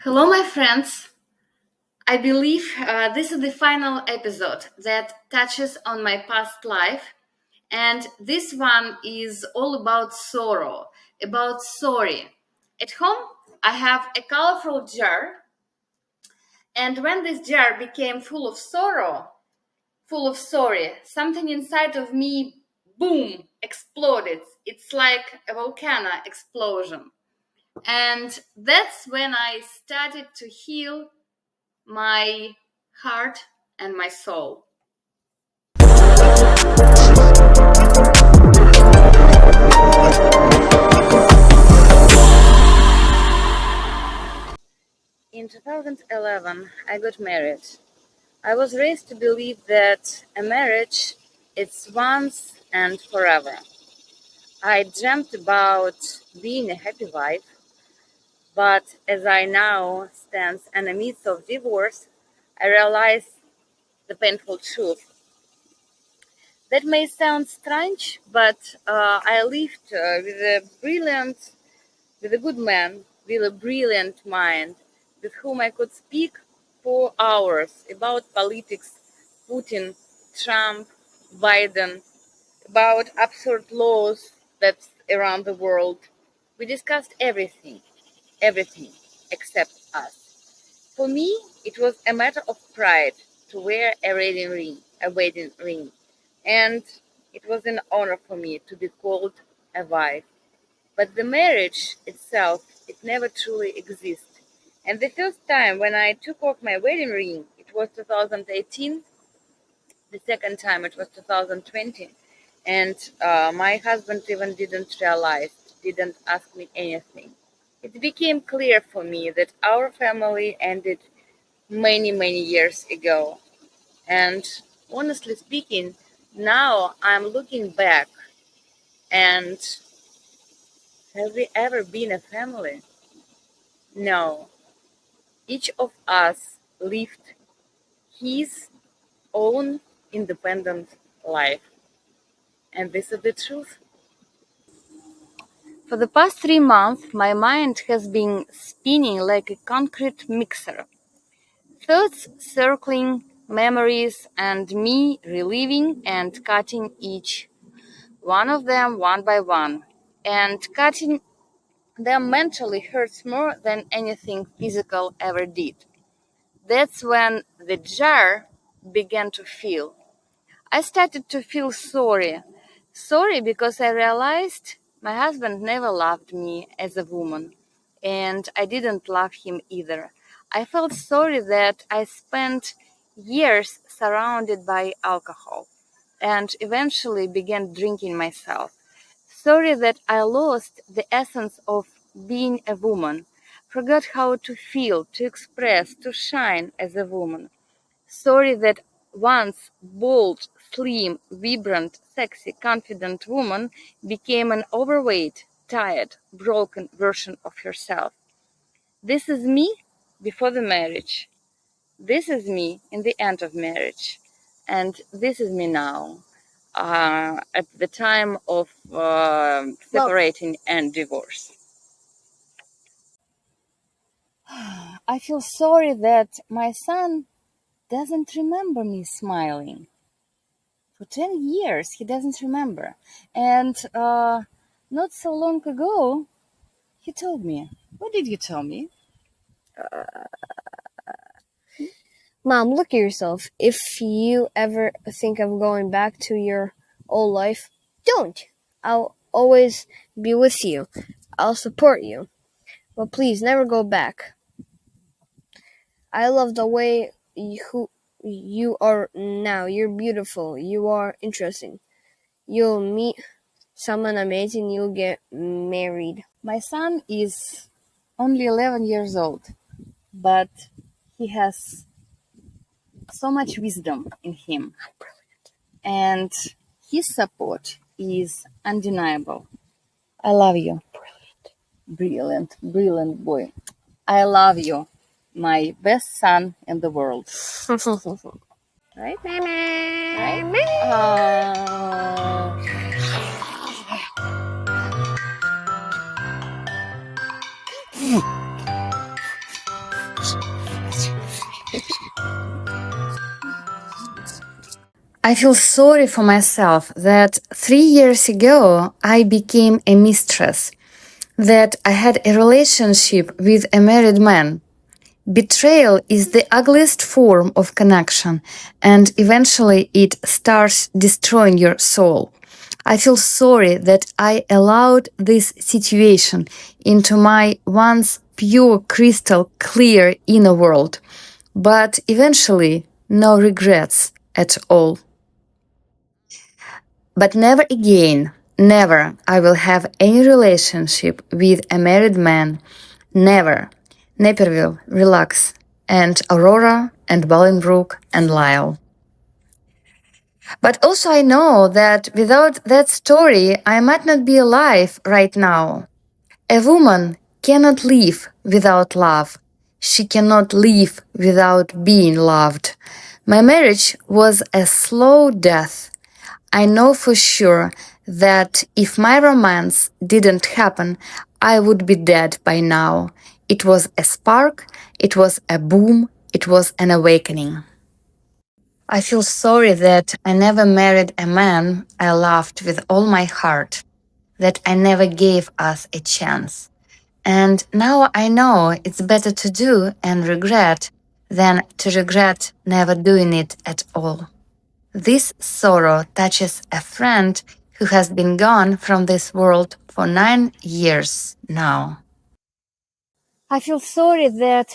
Hello, my friends. I believe this is the final episode that touches on my past life, and this one is all about sorrow, about sorry. At home, I have a colorful jar, and when this jar became full of sorrow, full of sorry, something inside of me, boom, exploded. It's like a volcano explosion. And that's when I started to heal my heart and my soul. In 2011, I got married. I was raised to believe that a marriage is once and forever. I dreamt about being a happy wife, but as I now stand in the midst of divorce, I realize the painful truth. That may sound strange, but I lived with a good man, with a brilliant mind, with whom I could speak for hours about politics, Putin, Trump, Biden, about absurd laws that's around the world. We discussed everything except us. For me, it was a matter of pride to wear a wedding ring, and it was an honor for me to be called a wife. But the marriage itself, it never truly exists. And the first time when I took off my wedding ring, it was 2018. The second time it was 2020. And my husband even didn't realize, didn't ask me anything. It became clear for me that our family ended many years ago. And honestly speaking, now I'm looking back and have we ever been a family? No. Each of us lived his own independent life. And this is the truth. For the past 3 months, my mind has been spinning like a concrete mixer. Thoughts circling, memories, and me reliving and cutting each one of them one by one. And cutting them mentally hurts more than anything physical ever did. That's when the jar began to fill. I started to feel sorry. Sorry because I realized my husband never loved me as a woman, and I didn't love him either. I felt sorry that I spent years surrounded by alcohol and eventually began drinking myself. Sorry that I lost the essence of being a woman, forgot how to feel, to express, to shine as a woman. Sorry that once bold, slim, vibrant, sexy, confident woman became an overweight, tired, broken version of herself. This is me before the marriage. This is me in the end of marriage. And this is me now, at the time of separating and divorce. I feel sorry that my son doesn't remember me smiling. For 10 years, he doesn't remember. And not so long ago, he told me. What did you tell me? Mom, look at yourself. If you ever think of going back to your old life, don't. I'll always be with you. I'll support you. But please, never go back. I love the way you are now. You're beautiful. You are interesting. You'll meet someone amazing. You'll get married. My son is only 11 years old, but he has so much wisdom in him. And his support is undeniable. I love you. Brilliant boy. I love you, my best son in the world. Right? Right? I feel sorry for myself that 3 years ago I became a mistress, that I had a relationship with a married man. Betrayal is the ugliest form of connection, and eventually it starts destroying your soul. I feel sorry that I allowed this situation into my once pure, crystal clear inner world, but eventually no regrets at all. But never again, never I will have any relationship with a married man. Never. Naperville, Relax, and Aurora, and Bolingbrook, and Lyle. But also I know that without that story, I might not be alive right now. A woman cannot live without love. She cannot live without being loved. My marriage was a slow death. I know for sure that if my romance didn't happen, I would be dead by now. It was a spark, it was a boom, it was an awakening. I feel sorry that I never married a man I loved with all my heart, that I never gave us a chance. And now I know it's better to do and regret than to regret never doing it at all. This sorrow touches a friend who has been gone from this world for 9 years now. I feel sorry that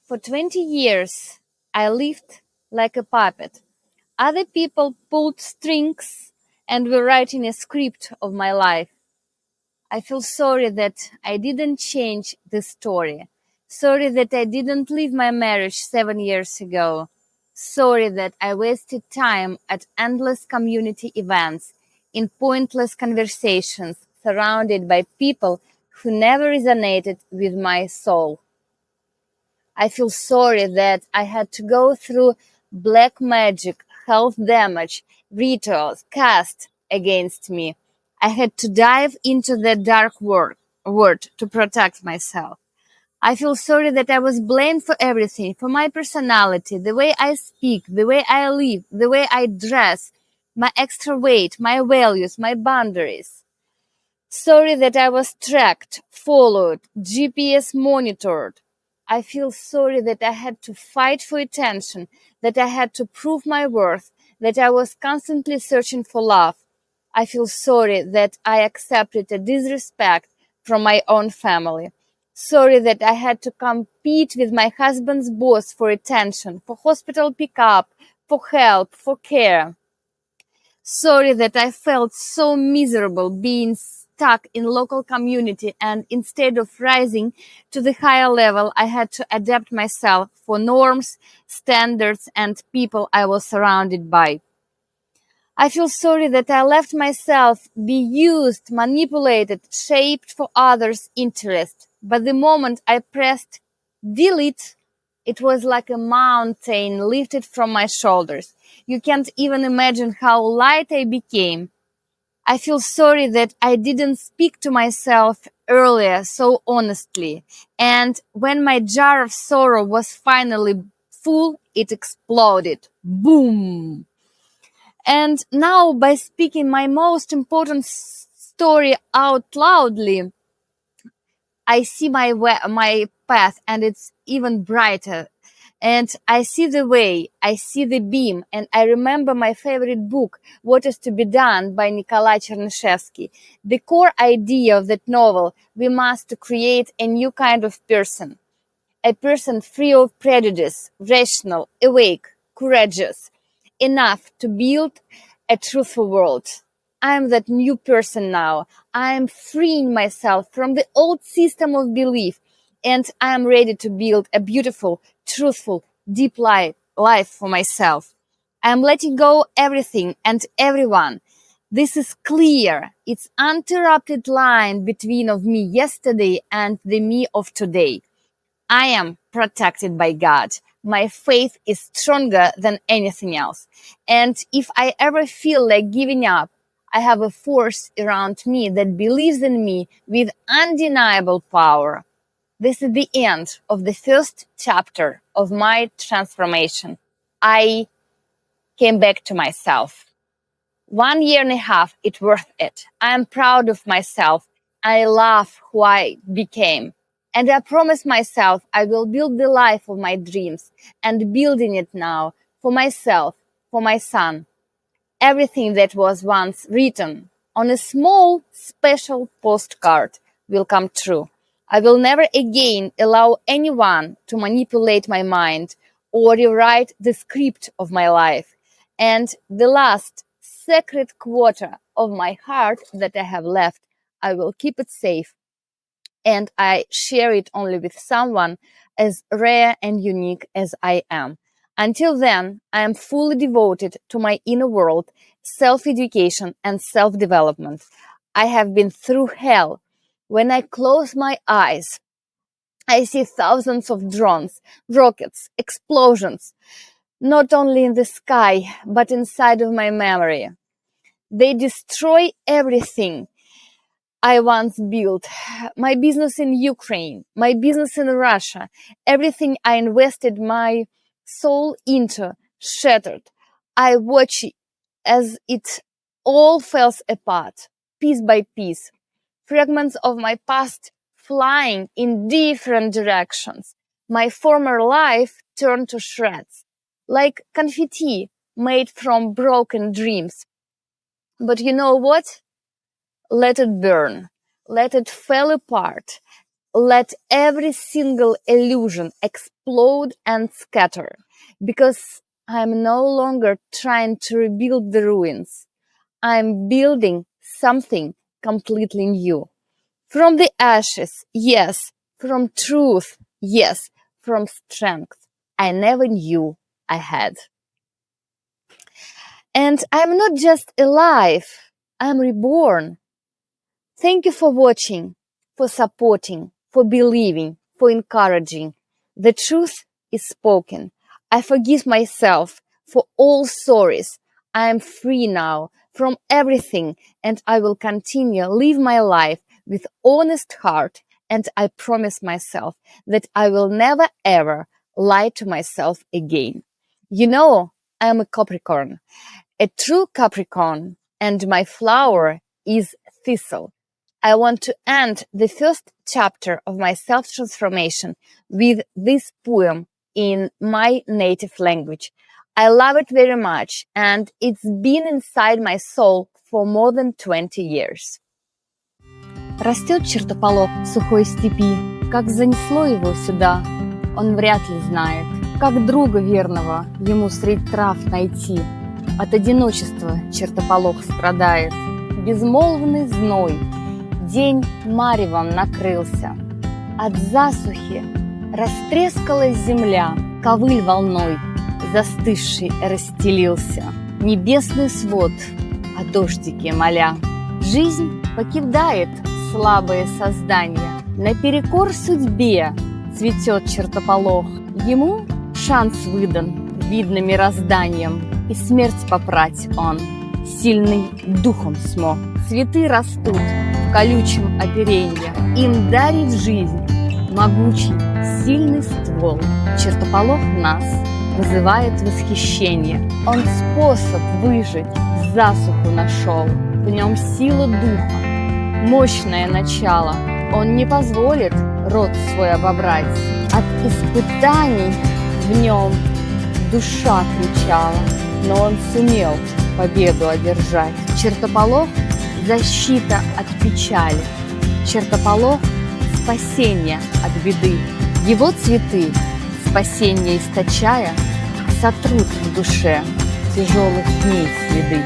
for 20 years I lived like a puppet. Other people pulled strings and were writing a script of my life. I feel sorry that I didn't change the story. Sorry that I didn't leave my marriage 7 years ago. Sorry that I wasted time at endless community events, in pointless conversations, surrounded by people who never resonated with my soul. I feel sorry that I had to go through black magic, health damage, rituals cast against me. I had to dive into the dark world to protect myself. I feel sorry that I was blamed for everything, for my personality, the way I speak, the way I live, the way I dress, my extra weight, my values, my boundaries. Sorry that I was tracked, followed, GPS monitored. I feel sorry that I had to fight for attention, that I had to prove my worth, that I was constantly searching for love. I feel sorry that I accepted a disrespect from my own family. Sorry that I had to compete with my husband's boss for attention, for hospital pickup, for help, for care. Sorry that I felt so miserable being stuck in local community, and instead of rising to the higher level, I had to adapt myself for norms, standards, and people I was surrounded by. I feel sorry that I left myself be used, manipulated, shaped for others' interest. But the moment I pressed delete, it was like a mountain lifted from my shoulders. You can't even imagine how light I became. I feel sorry that I didn't speak to myself earlier so honestly. And when my jar of sorrow was finally full, it exploded. Boom! And now, by speaking my most important story out loudly, I see my path, and it's even brighter. And I see the way, I see the beam, and I remember my favorite book, What is to be Done by Nikolai Chernyshevsky. The core idea of that novel, we must create a new kind of person. A person free of prejudice, rational, awake, courageous, enough to build a truthful world. I am that new person now. I am freeing myself from the old system of belief, and I am ready to build a beautiful, truthful, deep life for myself. I am letting go everything and everyone. This is clear. It's uninterrupted line between of me yesterday and the me of today. I am protected by God. My faith is stronger than anything else. And if I ever feel like giving up, I have a force around me that believes in me with undeniable power. This is the end of the first chapter of my transformation. I came back to myself. 1.5 years, it's worth it. I am proud of myself. I love who I became. And I promise myself I will build the life of my dreams and building it now for myself, for my son. Everything that was once written on a small, special postcard will come true. I will never again allow anyone to manipulate my mind or rewrite the script of my life. And the last sacred quarter of my heart that I have left, I will keep it safe. And I share it only with someone as rare and unique as I am. Until then, I am fully devoted to my inner world, self-education, and self-development. I have been through hell. When I close my eyes, I see thousands of drones, rockets, explosions, not only in the sky, but inside of my memory. They destroy everything I once built, my business in Ukraine, my business in Russia, everything I invested my soul into shattered. I watch as it all falls apart, piece by piece, fragments of my past flying in different directions. My former life turned to shreds, like confetti made from broken dreams. But you know what? Let it burn. Let it fall apart. Let every single illusion explode and scatter. Because I'm no longer trying to rebuild the ruins. I'm building something completely new. From the ashes, yes. From truth, yes. From strength I never knew I had. And I'm not just alive. I'm reborn. Thank you for watching, for supporting, for believing, for encouraging. The truth is spoken. I forgive myself for all sorries. I am free now from everything and I will continue live my life with honest heart, and I promise myself that I will never ever lie to myself again. You know, I am a Capricorn, a true Capricorn, and my flower is thistle. I want to end the first chapter of my self-transformation with this poem in my native language. I love it very much, and it's been inside my soul for more than 20 years. Растет чертополох в сухой степи, как занесло его сюда, он вряд ли знает, как друга верного ему средь трав найти. От одиночества чертополох страдает, безмолвный зной, день маревом накрылся. От засухи растрескалась земля, ковыль волной застывший расстелился. Небесный свод о дождике моля. Жизнь покидает слабые создания. Наперекор судьбе цветет чертополох. Ему шанс выдан, видно мирозданием, и смерть попрать он сильный духом смог. Цветы растут в колючем оперенье, им дарит жизнь могучий, сильный ствол. Чертополох в нас вызывает восхищение. Он способ выжить засуху нашел. В нем сила духа, мощное начало. Он не позволит род свой обобрать. От испытаний в нем душа кричала, но он сумел победу одержать. Чертополох – защита от печали. Чертополох – спасение от беды. Его цветы, спасение источая, сотрут в душе тяжелых дней следы.